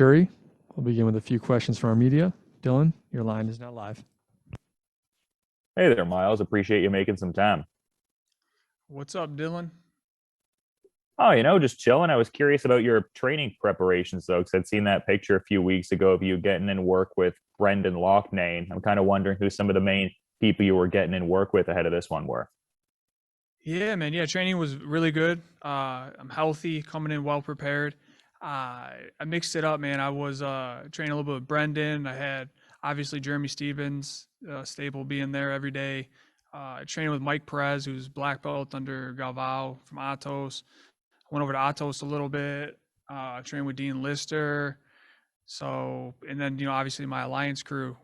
Jury. We'll begin with a few questions from our media. Dylan, your line is now live. Hey there, Myles. Appreciate you making some time. What's up, Dylan? Oh, just chilling. I was curious about your training preparations, though, because I'd seen that picture a few weeks ago of you getting in work with Brendan Loughnane. I'm kind of wondering who some of the main people you were getting in work with ahead of this one were. Yeah, man. Yeah, training was really good. I'm healthy, coming in well prepared. I mixed it up, man. I was training a little bit with Brendan. I had obviously Jeremy Stevens, Staple being there every day. Training with Mike Perez, who's black belt under Galvao from Atos. Went over to Atos a little bit. Trained with Dean Lister. So, and then obviously my alliance crew.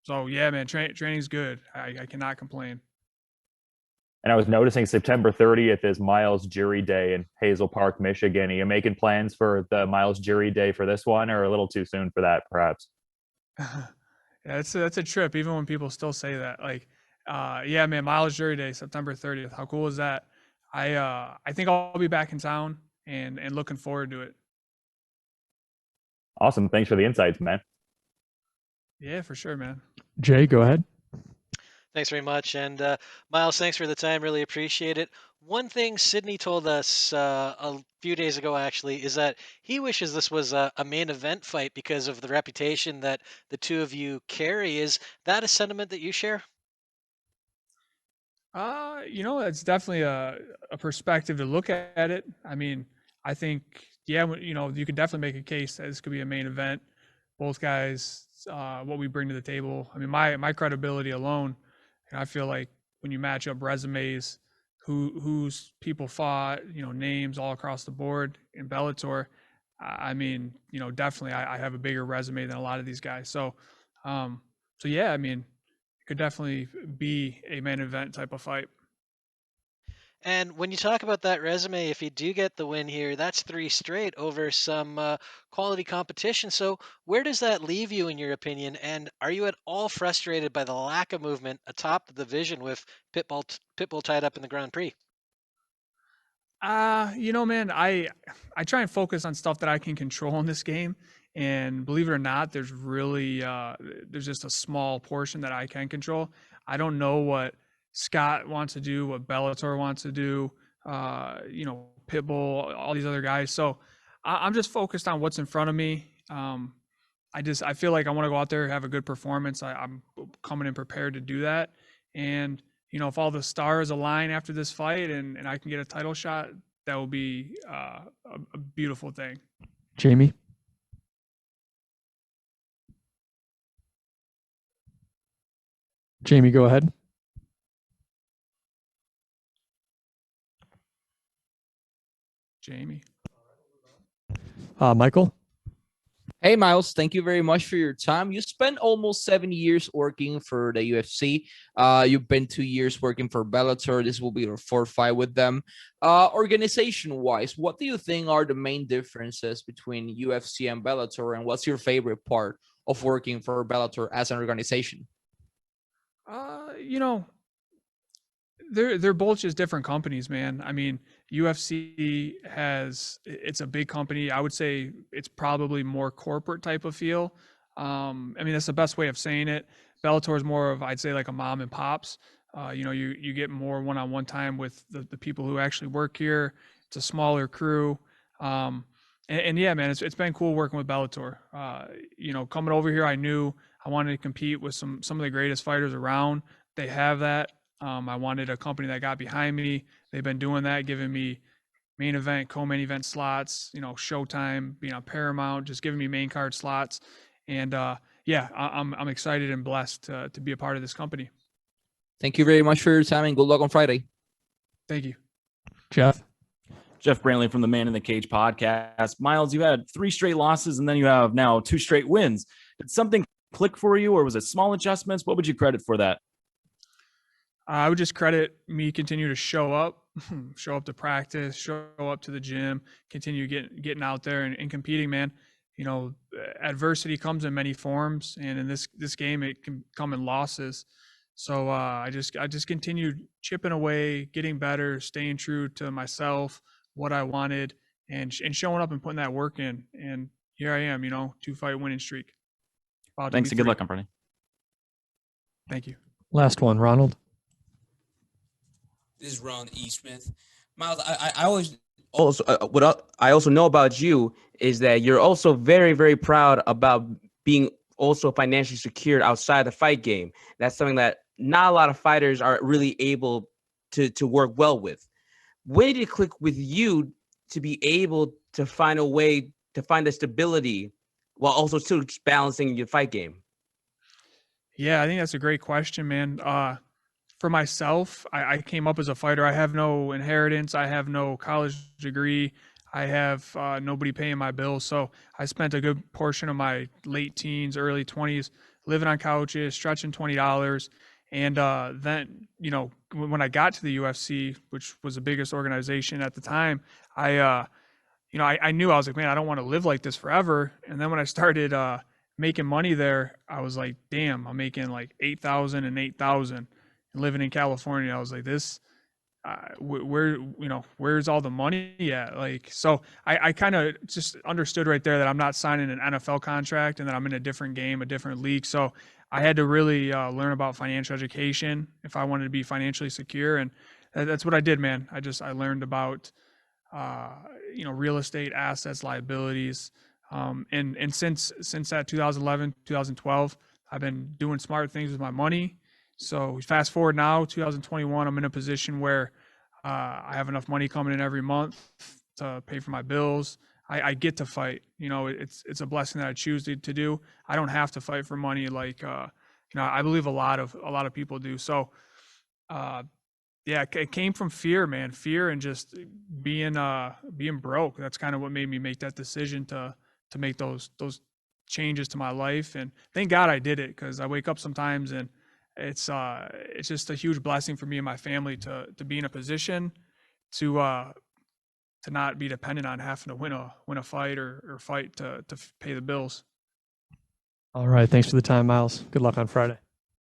So yeah, man, training's good. I cannot complain. And I was noticing September 30th is Myles Jury Day in Hazel Park, Michigan. Are you making plans for the Myles Jury Day for this one, or a little too soon for that, perhaps? Yeah, that's a trip. Even when people still say that, like, yeah, man, Myles Jury Day, September 30th. How cool is that? I think I'll be back in town and looking forward to it. Awesome. Thanks for the insights, man. Yeah, for sure, man. Jay, go ahead. Thanks very much. And Myles, thanks for the time. Really appreciate it. One thing Sidney told us a few days ago, actually, is that he wishes this was a main event fight because of the reputation that the two of you carry. Is that a sentiment that you share? It's definitely a perspective to look at it. I mean, I think, yeah, you could definitely make a case that this could be a main event. Both guys, what we bring to the table. I mean, my credibility alone, and I feel like when you match up resumes, who's people fought, names all across the board in Bellator. I mean, definitely I have a bigger resume than a lot of these guys. So yeah, I mean, it could definitely be a main event type of fight. And when you talk about that resume, if you do get the win here, that's three straight over some quality competition. So where does that leave you, in your opinion? And are you at all frustrated by the lack of movement atop the division with Pitbull tied up in the Grand Prix? Man, I try and focus on stuff that I can control in this game, and believe it or not, there's really there's just a small portion that I can control. I don't know what Scott wants to do, what Bellator wants to do, Pitbull, all these other guys. So I'm just focused on what's in front of me. I feel like I want to go out there, have a good performance. I'm coming in prepared to do that, and if all the stars align after this fight and I can get a title shot, that will be a beautiful thing. Jamie. Jamie, go ahead. Jamie. Michael. Hey, Myles, thank you very much for your time. You spent almost 7 years working for the UFC. You've been 2 years working for Bellator. This will be your fourth fight with them. Organization-wise, what do you think are the main differences between UFC and Bellator, and what's your favorite part of working for Bellator as an organization? They're both just different companies, man. I mean, UFC it's a big company. I would say it's probably more corporate type of feel. I mean, that's the best way of saying it. Bellator is more of, I'd say, like a mom and pops. You get more one-on-one time with the people who actually work here. It's a smaller crew. And yeah, man, it's been cool working with Bellator. Coming over here, I knew I wanted to compete with some of the greatest fighters around. They have that. I wanted a company that got behind me. They've been doing that, giving me main event, co-main event slots, Showtime, being on Paramount, just giving me main card slots. And yeah, I'm excited and blessed to be a part of this company. Thank you very much for your time, and good luck on Friday. Thank you. Jeff. Jeff Brantley from the Man in the Cage podcast. Myles, you had 3 straight losses, and then you have now 2 straight wins. Did something click for you, or was it small adjustments? What would you credit for that? I would just credit me continue to show up, show up to practice, show up to the gym, continue getting out there and competing, man. Adversity comes in many forms, and in this game, it can come in losses. So I just continued chipping away, getting better, staying true to myself, what I wanted, and showing up and putting that work in. And here I am, 2-fight winning streak. About to Thanks be and good 3. luck on Friday. Thank you. Last one, Ronald. This is Ron E. Smith. Myles, I always also I also know about you is that you're also very, very proud about being also financially secured outside the fight game. That's something that not a lot of fighters are really able to work well with. When did it click with you to be able to find a way to find the stability while also still balancing your fight game? Yeah, I think that's a great question, man. For myself, I came up as a fighter. I have no inheritance. I have no college degree. I have nobody paying my bills. So I spent a good portion of my late teens, early 20s living on couches, stretching $20. And then, when I got to the UFC, which was the biggest organization at the time, I knew, I was like, man, I don't want to live like this forever. And then when I started making money there, I was like, damn, I'm making like 8,000 and 8,000 and living in California. I was like, this, where's all the money at? Like, so I kind of just understood right there that I'm not signing an NFL contract and that I'm in a different game, a different league. So I had to really learn about financial education if I wanted to be financially secure. And that's what I did, man. I learned about, real estate assets, liabilities. And since that 2011, 2012, I've been doing smart things with my money. So fast forward now, 2021, I'm in a position where I have enough money coming in every month to pay for my bills. I get to fight. It's a blessing that I choose to do. I don't have to fight for money like I believe a lot of people do. So yeah, it came from fear, man. Fear and just being broke. That's kind of what made me make that decision to make those changes to my life. And thank God I did it, because I wake up sometimes and it's just a huge blessing for me and my family to be in a position to not be dependent on having to win a fight or fight to pay the bills. All right. Thanks for the time, Myles. Good luck on Friday.